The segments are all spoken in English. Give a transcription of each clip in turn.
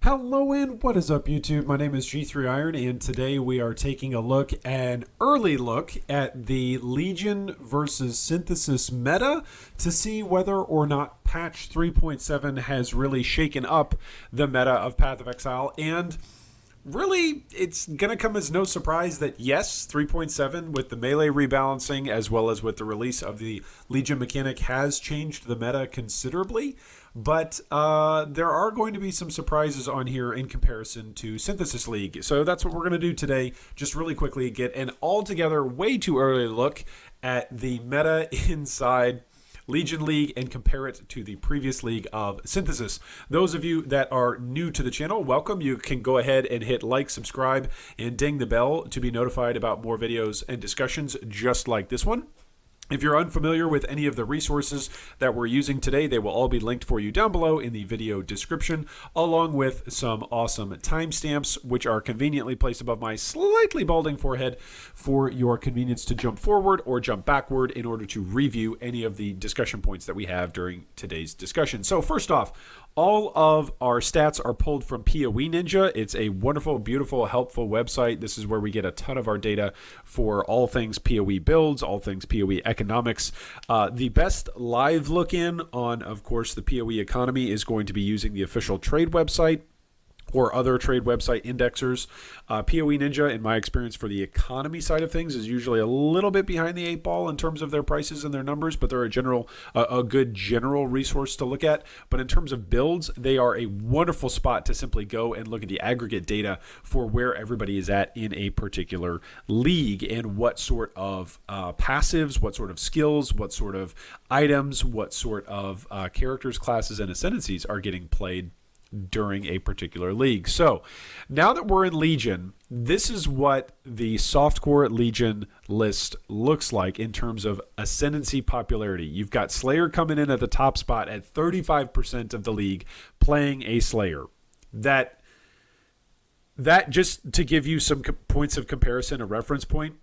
Hello and what is up YouTube? My name is G3Iron and today we are taking a look, an early look at the Legion versus Synthesis meta to see whether or not patch 3.7 has really shaken up the meta of Path of Exile. And really, it's going to come as no surprise that yes, 3.7 with the melee rebalancing as well as with the release of the Legion mechanic has changed the meta considerably. But there are going to be some surprises on here in comparison to Synthesis League. So that's what we're going to do today. Just really quickly get an altogether way too early look at the meta inside Legion League and compare it to the previous league of Synthesis. Those of you that are new to the channel, welcome. You can go ahead and hit like, subscribe, and ding the bell to be notified about more videos and discussions just like this one. If you're unfamiliar with any of the resources that we're using today, they will all be linked for you down below in the video description, along with some awesome timestamps, which are conveniently placed above my slightly balding forehead for your convenience to jump forward or jump backward in order to review any of the discussion points that we have during today's discussion. So first off, all of our stats are pulled from POE.NINJA. It's a wonderful, beautiful, helpful website. This is where we get a ton of our data for all things POE builds, all things POE economics. The best live look in on, of course, the POE economy is going to be using the official trade website or other trade website indexers. POE.NINJA, in my experience for the economy side of things, is usually a little bit behind the eight ball in terms of their prices and their numbers, but they're a good general resource to look at. But in terms of builds, they are a wonderful spot to simply go and look at the aggregate data for where everybody is at in a particular league and what sort of passives, what sort of skills, what sort of items, what sort of characters, classes, and ascendancies are getting played during a particular league. So now that we're in Legion, this is what the softcore Legion list looks like in terms of ascendancy popularity. You've got Slayer coming in at the top spot at 35% of the league playing a Slayer. That just to give you some points of comparison, a reference point,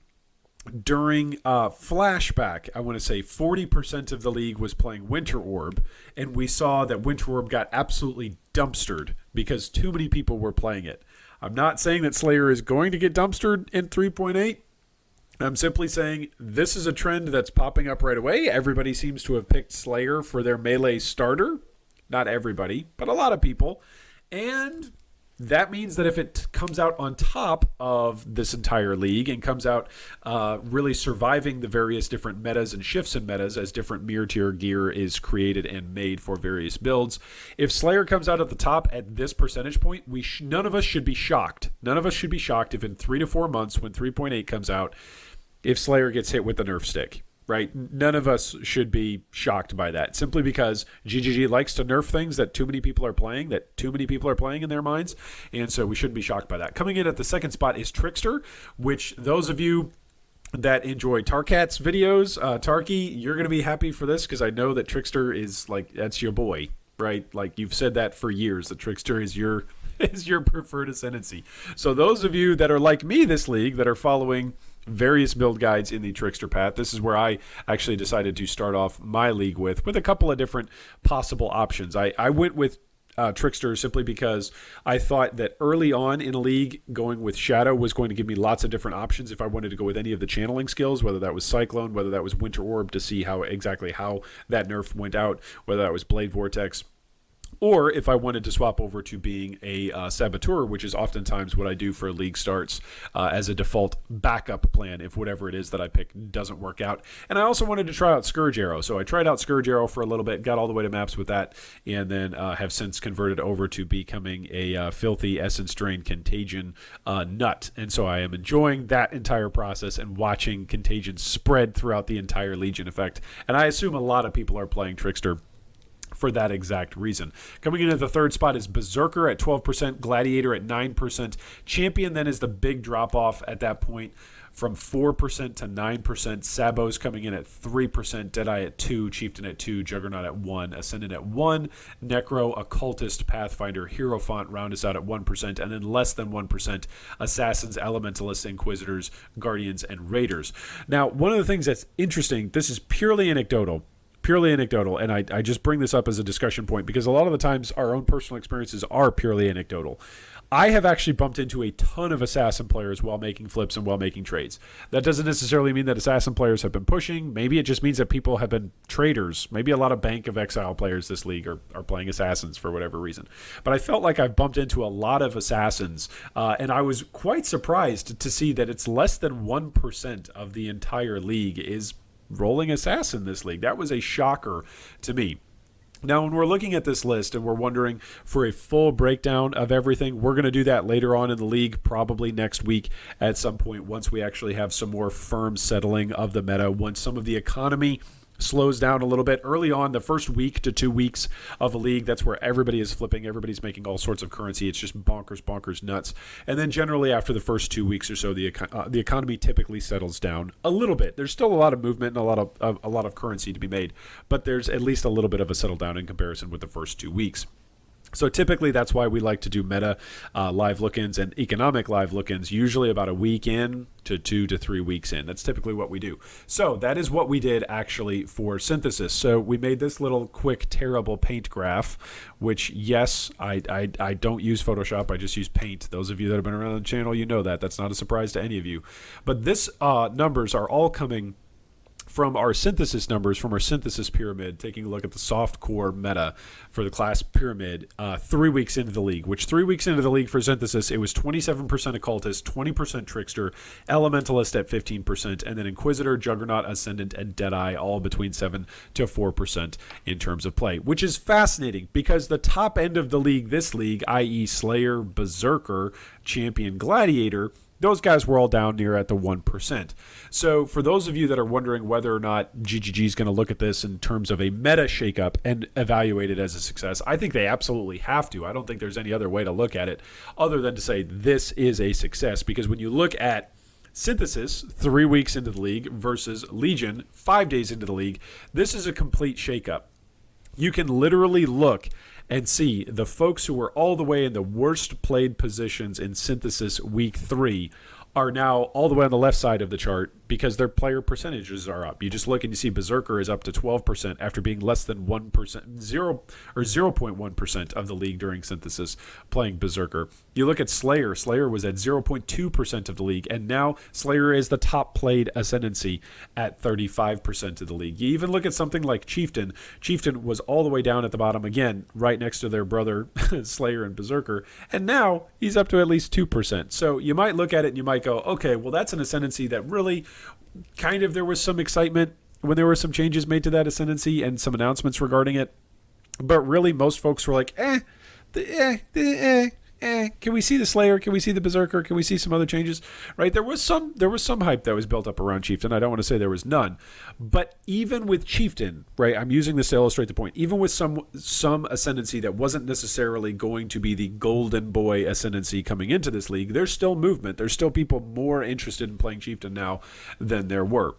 during Flashback, I want to say 40% of the league was playing Winter Orb, and we saw that Winter Orb got absolutely dumpstered because too many people were playing it. I'm not saying that Slayer is going to get dumpstered in 3.8. I'm simply saying this is a trend that's popping up right away. Everybody seems to have picked Slayer for their melee starter. Not everybody, but a lot of people. And that means that if it comes out on top of this entire league and comes out really surviving the various different metas and shifts in metas as different mirror tier gear is created and made for various builds, if Slayer comes out at the top at this percentage point, none of us should be shocked. None of us should be shocked if in 3 to 4 months when 3.8 comes out, if Slayer gets hit with the nerf stick. Right? None of us should be shocked by that, simply because GGG likes to nerf things that too many people are playing, in their minds, and so we shouldn't be shocked by that. Coming in at the second spot is Trickster, which those of you that enjoy Tarkat's videos, Tarky, you're going to be happy for this because I know that Trickster is like, that's your boy, right? Like you've said that for years, that Trickster is your preferred ascendancy. So those of you that are like me this league, that are following various build guides in the Trickster path, this is where I actually decided to start off my league with a couple of different possible options. I went with Trickster simply because I thought that early on in a league, going with Shadow was going to give me lots of different options if I wanted to go with any of the channeling skills, whether that was Cyclone, whether that was Winter Orb to see exactly how that nerf went out, whether that was Blade Vortex, or if I wanted to swap over to being a Saboteur, which is oftentimes what I do for league starts as a default backup plan if whatever it is that I pick doesn't work out. And I also wanted to try out Scourge Arrow. So I tried out Scourge Arrow for a little bit, got all the way to maps with that, and then have since converted over to becoming a filthy Essence Drain Contagion nut. And so I am enjoying that entire process and watching Contagion spread throughout the entire Legion effect. And I assume a lot of people are playing Trickster for that exact reason. Coming in at the third spot is Berserker at 12%, Gladiator at 9%. Champion then is the big drop-off at that point from 4% to 9%. Sabo's coming in at 3%, Deadeye at 2%, Chieftain at 2%, Juggernaut at 1%, Ascendant at 1%, Necro, Occultist, Pathfinder, Hierophant round us out at 1%, and then less than 1%, Assassins, Elementalists, Inquisitors, Guardians, and Raiders. Now, one of the things that's interesting, this is purely anecdotal, purely anecdotal, and I just bring this up as a discussion point because a lot of the times our own personal experiences are purely anecdotal. I have actually bumped into a ton of assassin players while making flips and while making trades. That doesn't necessarily mean that assassin players have been pushing. Maybe it just means that people have been traders. Maybe a lot of Bank of Exile players this league are playing assassins for whatever reason. But I felt like I've bumped into a lot of assassins, and I was quite surprised to see that it's less than 1% of the entire league is rolling assassin this league. That was a shocker to me. Now, when we're looking at this list and we're wondering for a full breakdown of everything, we're going to do that later on in the league, probably next week at some point once we actually have some more firm settling of the meta, once some of the economy slows down a little bit. Early on, the first week to 2 weeks of a league, that's where everybody is flipping. Everybody's making all sorts of currency. It's just bonkers nuts. And then generally after the first 2 weeks or so, the economy typically settles down a little bit. There's still a lot of movement and a lot of currency to be made, but there's at least a little bit of a settle down in comparison with the first 2 weeks. So typically that's why we like to do meta live look-ins and economic live look-ins, usually about a week in to 2 to 3 weeks in. That's typically what we do. So that is what we did actually for synthesis. So we made this little quick terrible paint graph, which yes, I don't use Photoshop. I just use Paint. Those of you that have been around the channel, you know that. That's not a surprise to any of you. But this numbers are all coming from our synthesis numbers, from our synthesis pyramid, taking a look at the soft core meta for the class pyramid 3 weeks into the league, which 3 weeks into the league for synthesis, it was 27% occultist, 20% trickster, elementalist at 15%, and then inquisitor, juggernaut, ascendant, and deadeye all between 7 to 4% in terms of play, which is fascinating because the top end of the league, this league, i.e. Slayer, Berserker, Champion, Gladiator, those guys were all down near at the 1%. So for those of you that are wondering whether or not GGG is going to look at this in terms of a meta shakeup and evaluate it as a success, I think they absolutely have to. I don't think there's any other way to look at it other than to say this is a success, because when you look at Synthesis 3 weeks into the league versus Legion 5 days into the league, this is a complete shakeup. You can literally look and see the folks who were all the way in the worst played positions in Synthesis week 3 are now all the way on the left side of the chart because their player percentages are up. You just look and you see Berserker is up to 12% after being less than 1%, 0.1% of the league during Synthesis playing Berserker. You look at Slayer. Slayer was at 0.2% of the league, and now Slayer is the top played ascendancy at 35% of the league. You even look at something like Chieftain. Chieftain was all the way down at the bottom, again, right next to their brother Slayer and Berserker, and now he's up to at least 2%. So you might look at it and you might go, okay, well, that's an ascendancy that really kind of, there was some excitement when there were some changes made to that ascendancy and some announcements regarding it. But really, most folks were like, can we see the Slayer? Can we see the Berserker? Can we see some other changes? Right? There was some hype that was built up around Chieftain. I don't want to say there was none. But even with Chieftain, right, I'm using this to illustrate the point, even with some ascendancy that wasn't necessarily going to be the golden boy ascendancy coming into this league, there's still movement. There's still people more interested in playing Chieftain now than there were.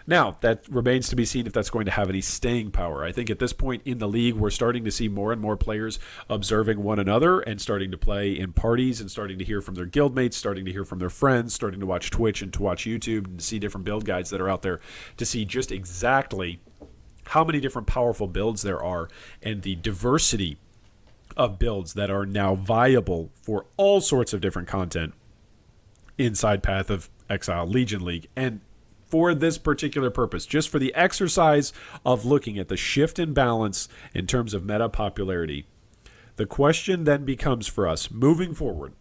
Now, that remains to be seen if that's going to have any staying power. I think at this point in the league, we're starting to see more and more players observing one another and starting to play in parties and starting to hear from their guildmates, starting to hear from their friends, starting to watch Twitch and to watch YouTube and to see different build guides that are out there to see just exactly how many different powerful builds there are and the diversity of builds that are now viable for all sorts of different content inside Path of Exile Legion League. And for this particular purpose, just for the exercise of looking at the shift in balance in terms of meta popularity, the question then becomes for us, moving forward,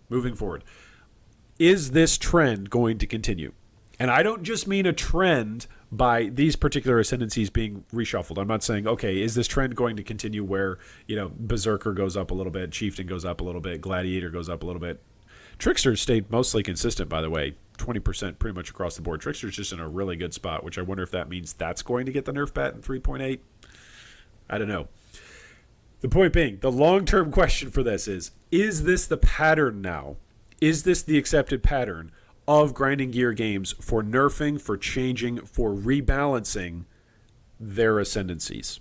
is this trend going to continue? And I don't just mean a trend by these particular ascendancies being reshuffled. I'm not saying, okay, is this trend going to continue where, Berserker goes up a little bit, Chieftain goes up a little bit, Gladiator goes up a little bit. Trickster stayed mostly consistent, by the way, 20% pretty much across the board. Trickster's just in a really good spot, which I wonder if that means that's going to get the nerf bat in 3.8. I don't know. The point being, the long-term question for this is this the pattern now? Is this the accepted pattern of grinding gear games for nerfing, for changing, for rebalancing their ascendancies?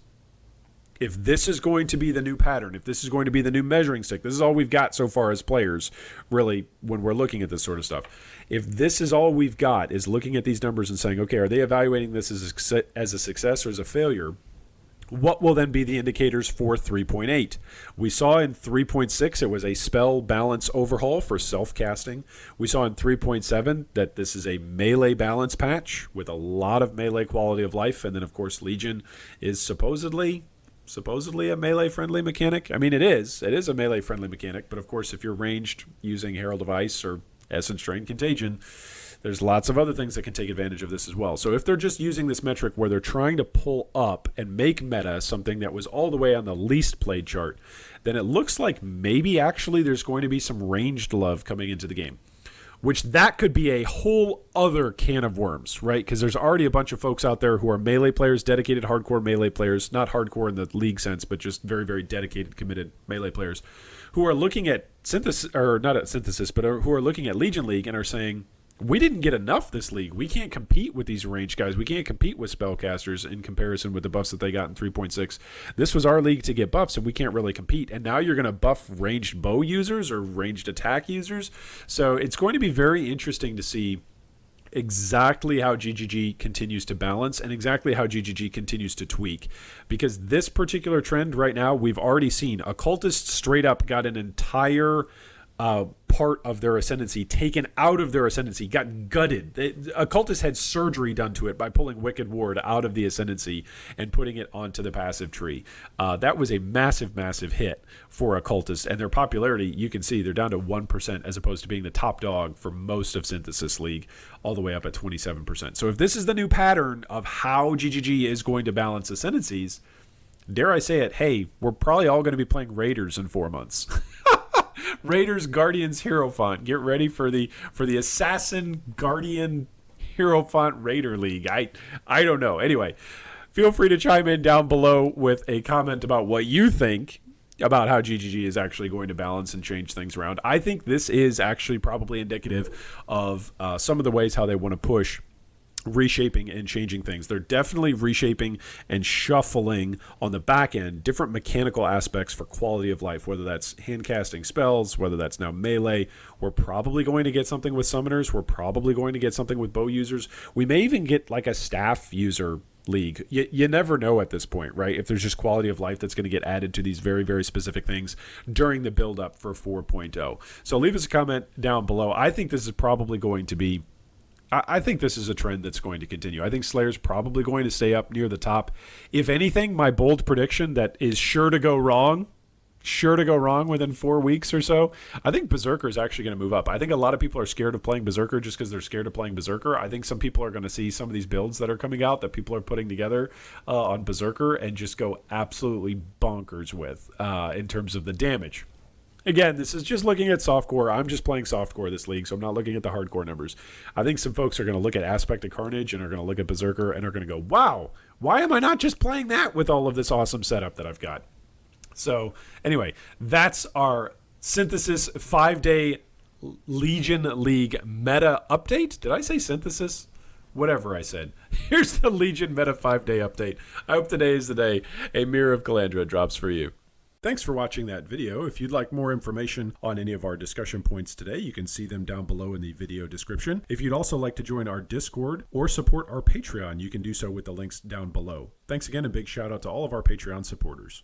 If this is going to be the new pattern, if this is going to be the new measuring stick, this is all we've got so far as players, really, when we're looking at this sort of stuff. If this is all we've got, is looking at these numbers and saying, okay, are they evaluating this as a success or as a failure? What will then be the indicators for 3.8? We saw in 3.6 it was a spell balance overhaul for self-casting. We saw in 3.7 that this is a melee balance patch with a lot of melee quality of life. And then, of course, Legion is supposedly a melee-friendly mechanic. I mean, it is a melee-friendly mechanic. But, of course, if you're ranged using Herald of Ice or Essence Drain Contagion, there's lots of other things that can take advantage of this as well. So if they're just using this metric where they're trying to pull up and make meta something that was all the way on the least played chart, then it looks like maybe actually there's going to be some ranged love coming into the game, which that could be a whole other can of worms, right? Because there's already a bunch of folks out there who are melee players, dedicated hardcore melee players, not hardcore in the league sense, but just very, very dedicated, committed melee players who are looking at synthesis, or not at synthesis, but who are looking at Legion League and are saying, we didn't get enough this league. We can't compete with these ranged guys. We can't compete with spellcasters in comparison with the buffs that they got in 3.6. This was our league to get buffs, and we can't really compete. And now you're going to buff ranged bow users or ranged attack users. So it's going to be very interesting to see exactly how GGG continues to balance and exactly how GGG continues to tweak. Because this particular trend right now, we've already seen. Occultists straight up got an entire part of their ascendancy taken out of their ascendancy, got gutted. Occultists had surgery done to it by pulling Wicked Ward out of the ascendancy and putting it onto the passive tree. That was a massive, massive hit for Occultists, and their popularity, you can see, they're down to 1% as opposed to being the top dog for most of Synthesis League, all the way up at 27%. So if this is the new pattern of how GGG is going to balance ascendancies, dare I say it, hey, we're probably all going to be playing Raiders in 4 months. Raiders Guardians Hierophant. Get ready for the Assassin Guardian Hierophant Raider League. I don't know. Anyway, feel free to chime in down below with a comment about what you think about how GGG is actually going to balance and change things around. I think this is actually probably indicative of some of the ways how they want to push reshaping and changing things. They're definitely reshaping and shuffling on the back end different mechanical aspects for quality of life, whether that's hand casting spells, whether that's now melee. We're probably going to get something with summoners. We're probably going to get something with bow users. We may even get like a staff user league. You never know at this point, right? If there's just quality of life that's going to get added to these very, very specific things during the build up for 4.0. So leave us a comment down below. I think this is probably going to be I think this is a trend that's going to continue. I think Slayer's probably going to stay up near the top. If anything, my bold prediction that is sure to go wrong within 4 weeks or so, I think Berserker is actually going to move up. I think a lot of people are scared of playing Berserker just because they're scared of playing Berserker. I think some people are going to see some of these builds that are coming out that people are putting together on Berserker and just go absolutely bonkers with in terms of the damage. Again, this is just looking at softcore. I'm just playing softcore this league, so I'm not looking at the hardcore numbers. I think some folks are going to look at Aspect of Carnage and are going to look at Berserker and are going to go, wow, why am I not just playing that with all of this awesome setup that I've got? So anyway, that's our Synthesis 5-day Legion League meta update. Did I say Synthesis? Whatever I said. Here's the Legion meta 5-day update. I hope today is the day a Mirror of Calandra drops for you. Thanks for watching that video. If you'd like more information on any of our discussion points today, you can see them down below in the video description. If you'd also like to join our Discord or support our Patreon, you can do so with the links down below. Thanks again, and big shout out to all of our Patreon supporters.